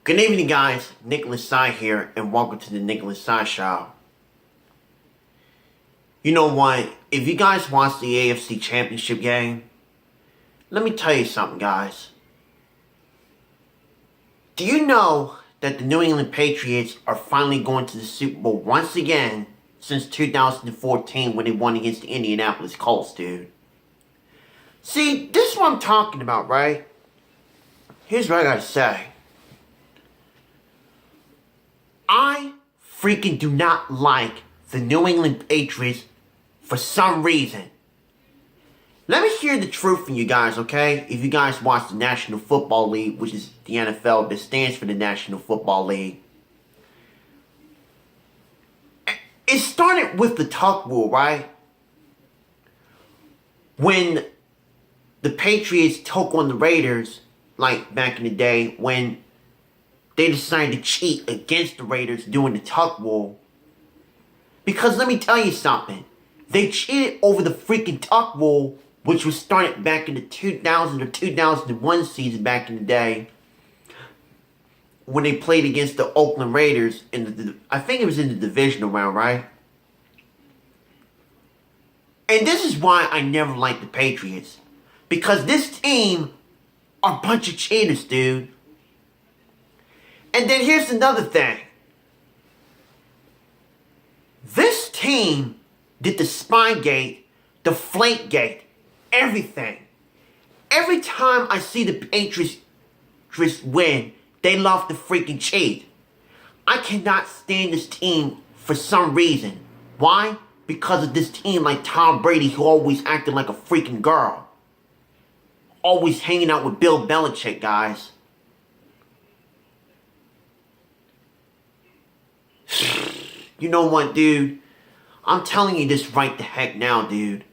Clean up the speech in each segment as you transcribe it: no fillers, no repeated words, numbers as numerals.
Good evening, guys. Nicholas Sy here, and welcome to the Nicholas Sy Show. You know what? If you guys watched the AFC Championship game, let me tell you something, guys. Do you know that the New England Patriots are finally going to the Super Bowl once again since 2014 when they won against the Indianapolis Colts, dude? See, this is what I'm talking about, right? Here's what I gotta say. I freaking do not like the New England Patriots for some reason. Let me hear the truth from you guys, okay? If you guys watch the National Football League, which is the NFL that stands for the National Football League. It started with the tuck rule, right? When the Patriots took on the Raiders, like back in the day, when they decided to cheat against the Raiders doing the tuck rule. Because let me tell you something. They cheated over the freaking tuck rule, which was started back in the 2000 or 2001 season back in the day, when they played against the Oakland Raiders I think it was in the divisional round, right? And this is why I never liked the Patriots. Because this team are a bunch of cheaters, dude. And then here's another thing. This team did the Spygate, the Flakegate, everything. Every time I see the Patriots win, they love to freaking cheat. I cannot stand this team for some reason. Why? Because of this team like Tom Brady, who always acted like a freaking girl. Always hanging out with Bill Belichick, guys. You know what, dude? I'm telling you this right the heck now, dude.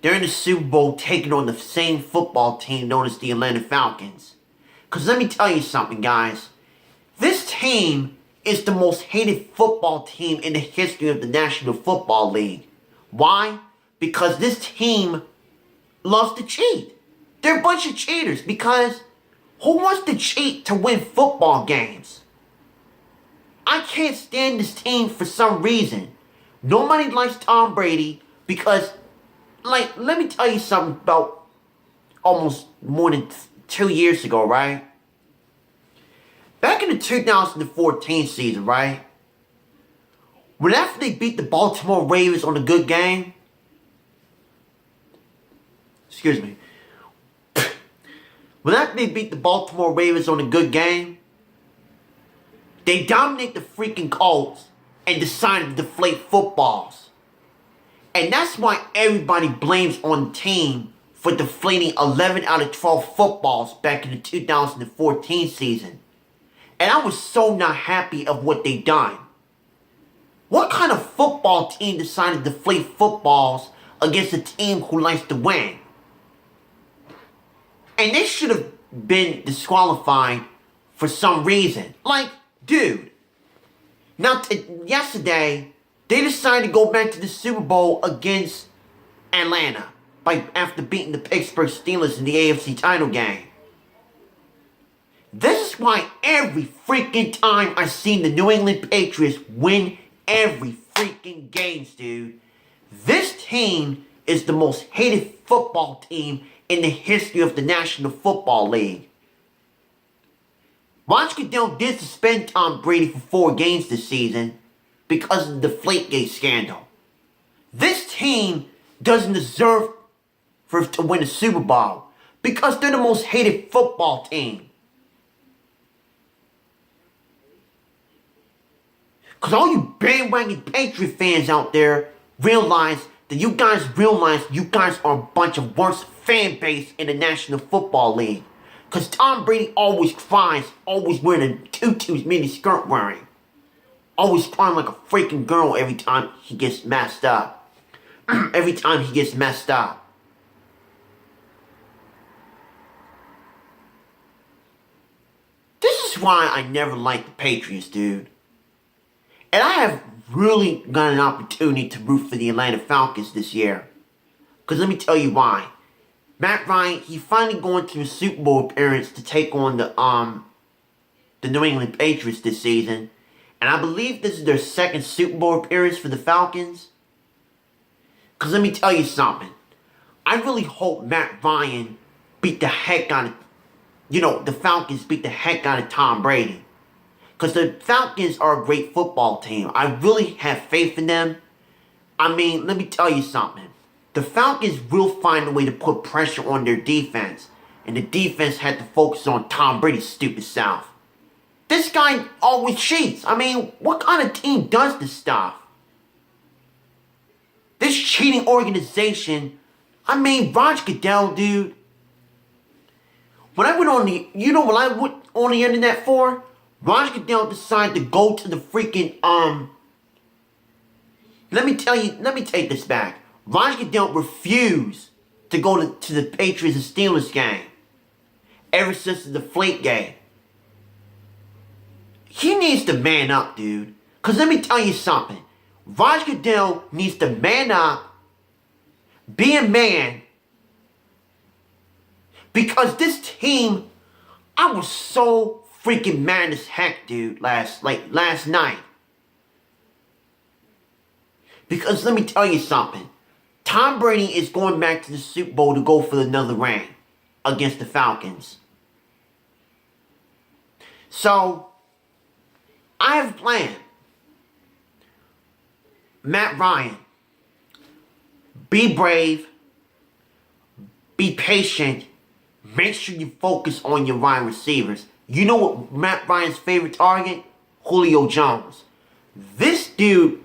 They're in the Super Bowl taking on the same football team known as the Atlanta Falcons. Because let me tell you something, guys. This team is the most hated football team in the history of the National Football League. Why? Because this team loves to cheat. They're a bunch of cheaters because who wants to cheat to win football games? I can't stand this team for some reason. Nobody likes Tom Brady because, like, let me tell you something about almost more than 2 years ago, right? Back in the 2014 season, right? When after they beat the Baltimore Ravens on a good game, excuse me. When after they beat the Baltimore Ravens on a good game, they dominate the freaking Colts and decided to deflate footballs. And that's why everybody blames on the team for deflating 11 out of 12 footballs back in the 2014 season. And I was so not happy of what they done. What kind of football team decided to deflate footballs against a team who likes to win? And they should have been disqualified for some reason. Like, dude, now yesterday, they decided to go back to the Super Bowl against Atlanta after beating the Pittsburgh Steelers in the AFC title game. This is why every freaking time I see the New England Patriots win every freaking games, dude. This team is the most hated football team in the history of the National Football League. Roger Goodell did suspend Tom Brady for 4 games this season because of the Deflategate scandal. This team doesn't deserve to win a Super Bowl because they're the most hated football team. Because all you bandwagon Patriot fans out there realize you guys are a bunch of worst fan base in the National Football League. Because Tom Brady always cries, always wearing a tutu mini skirt wearing. Always crying like a freaking girl every time he gets messed up. Every time he gets messed up. This is why I never liked the Patriots, dude. And I have really got an opportunity to root for the Atlanta Falcons this year. Because let me tell you why. Matt Ryan, he finally going to a Super Bowl appearance to take on the the New England Patriots this season. And I believe this is their second Super Bowl appearance for the Falcons. Because let me tell you something. I really hope Matt Ryan beat the heck out of, the Falcons beat the heck out of Tom Brady. Because the Falcons are a great football team. I really have faith in them. I mean, let me tell you something. The Falcons will find a way to put pressure on their defense. And the defense had to focus on Tom Brady's stupid self. This guy always cheats. I mean, what kind of team does this stuff? This cheating organization, I mean, Roger Goodell, dude. When I went on the, what I went on the internet for? Roger Goodell decided to go to the freaking, let me take this back. Roger Goodell refused to go to the Patriots and Steelers game. Ever since the Deflate game. He needs to man up, dude. Because let me tell you something. Roger Goodell needs to man up, be a man, because this team, I was so freaking mad as heck, dude, last night. Because let me tell you something. Tom Brady is going back to the Super Bowl to go for another ring against the Falcons. So, I have a plan. Matt Ryan, be brave, be patient, make sure you focus on your wide receivers. You know what Matt Ryan's favorite target? Julio Jones. This dude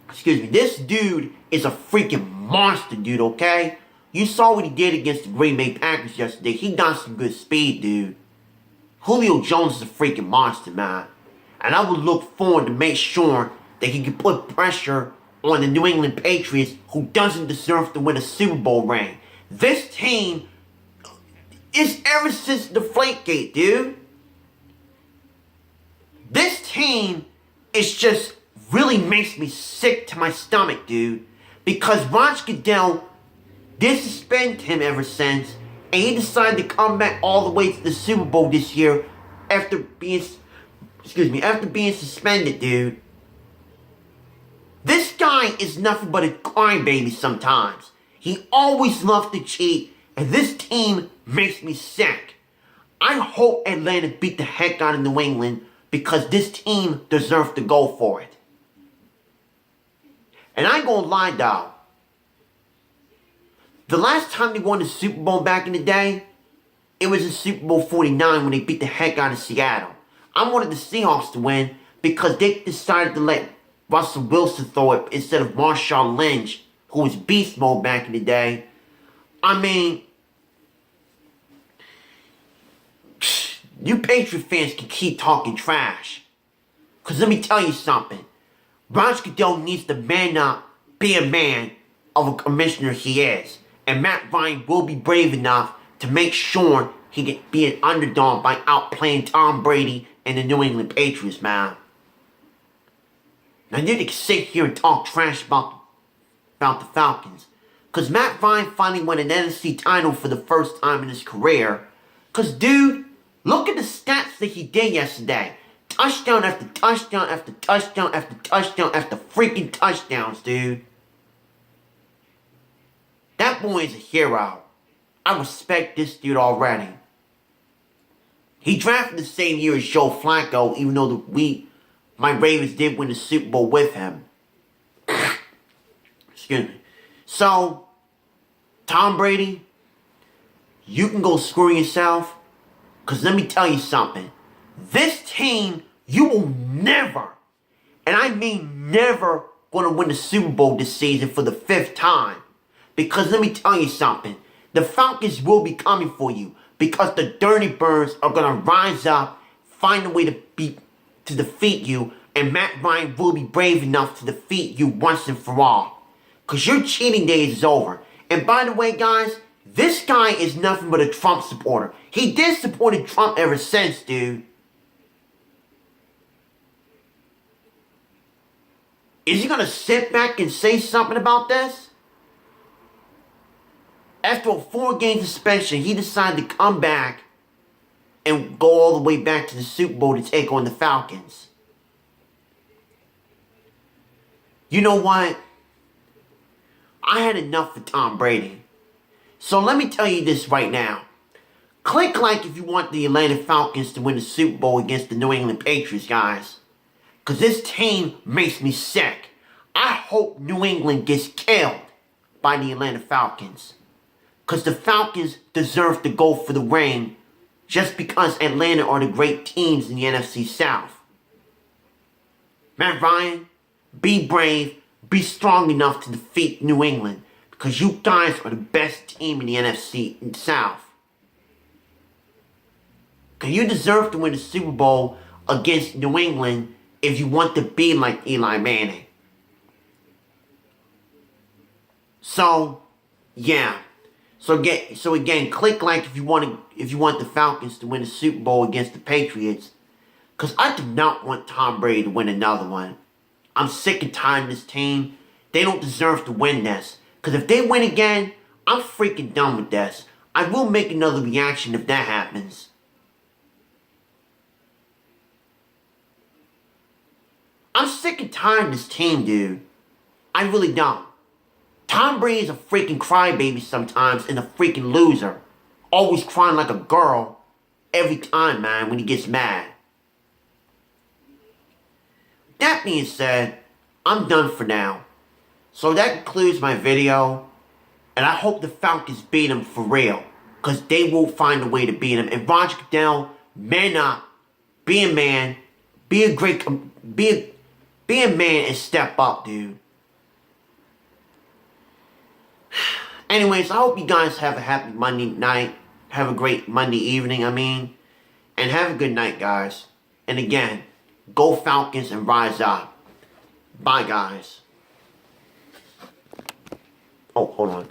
is a freaking monster, dude, okay? You saw what he did against the Green Bay Packers yesterday. He got some good speed, dude. Julio Jones is a freaking monster, man. And I would look forward to make sure that he can put pressure on the New England Patriots, who doesn't deserve to win a Super Bowl ring. This team is ever since the Deflategate, dude. This team is just really makes me sick to my stomach, dude. Because Roger Goodell disrespected him ever since, and he decided to come back all the way to the Super Bowl this year after being suspended, dude. This guy is nothing but a crybaby sometimes. He always loves to cheat, and this team makes me sick. I hope Atlanta beat the heck out of New England, because this team deserves to go for it. And I ain't gonna lie, dog. The last time they won the Super Bowl back in the day, it was in Super Bowl 49 when they beat the heck out of Seattle. I wanted the Seahawks to win because they decided to let Russell Wilson throw it instead of Marshawn Lynch, who was beast mode back in the day. I mean, you Patriot fans can keep talking trash. Because let me tell you something. Roger Goodell needs to man up, be a man of a commissioner he is. And Matt Ryan will be brave enough to make sure he can be an underdog by outplaying Tom Brady and the New England Patriots, man. Now you can sit here and talk trash about the Falcons. Because Matt Ryan finally won an NFC title for the first time in his career. Because, dude, look at the stats that he did yesterday. Touchdown after touchdown after touchdown after touchdown after freaking touchdowns, dude. That boy is a hero. I respect this dude already. He drafted the same year as Joe Flacco, even though my Ravens did win the Super Bowl with him. Excuse me. So, Tom Brady, you can go screw yourself. Because let me tell you something. This team, you will never, and I mean never, going to win the Super Bowl this season for the 5th time. Because let me tell you something. The Falcons will be coming for you. Because the Dirty Birds are going to rise up, find a way to defeat you. And Matt Ryan will be brave enough to defeat you once and for all. Because your cheating days is over. And by the way, guys, this guy is nothing but a Trump supporter. He did support Trump ever since, dude. Is he going to sit back and say something about this? After a 4-game suspension, he decided to come back and go all the way back to the Super Bowl to take on the Falcons. You know what? I had enough of Tom Brady. So let me tell you this right now. Click like if you want the Atlanta Falcons to win the Super Bowl against the New England Patriots, guys. Because this team makes me sick. I hope New England gets killed by the Atlanta Falcons. Because the Falcons deserve to go for the ring just because Atlanta are the great teams in the NFC South. Matt Ryan, be brave, be strong enough to defeat New England. Because you guys are the best team in the NFC South. Because you deserve to win the Super Bowl against New England if you want to be like Eli Manning. So, yeah. So again, click like if you want the Falcons to win the Super Bowl against the Patriots. Because I do not want Tom Brady to win another one. I'm sick and tired of this team. They don't deserve to win this. Because if they win again, I'm freaking done with this. I will make another reaction if that happens. I'm sick and tired of this team, dude. I really don't. Tom Brady's a freaking crybaby sometimes and a freaking loser. Always crying like a girl every time, man, when he gets mad. That being said, I'm done for now. So that concludes my video. And I hope the Falcons beat them for real. Because they will find a way to beat them. And Roger Goodell, man up. Be a man. Be a man and step up, dude. Anyways, I hope you guys have a happy Monday night. Have a great Monday evening, And have a good night, guys. And again, go Falcons and rise up. Bye, guys. Oh, hold on.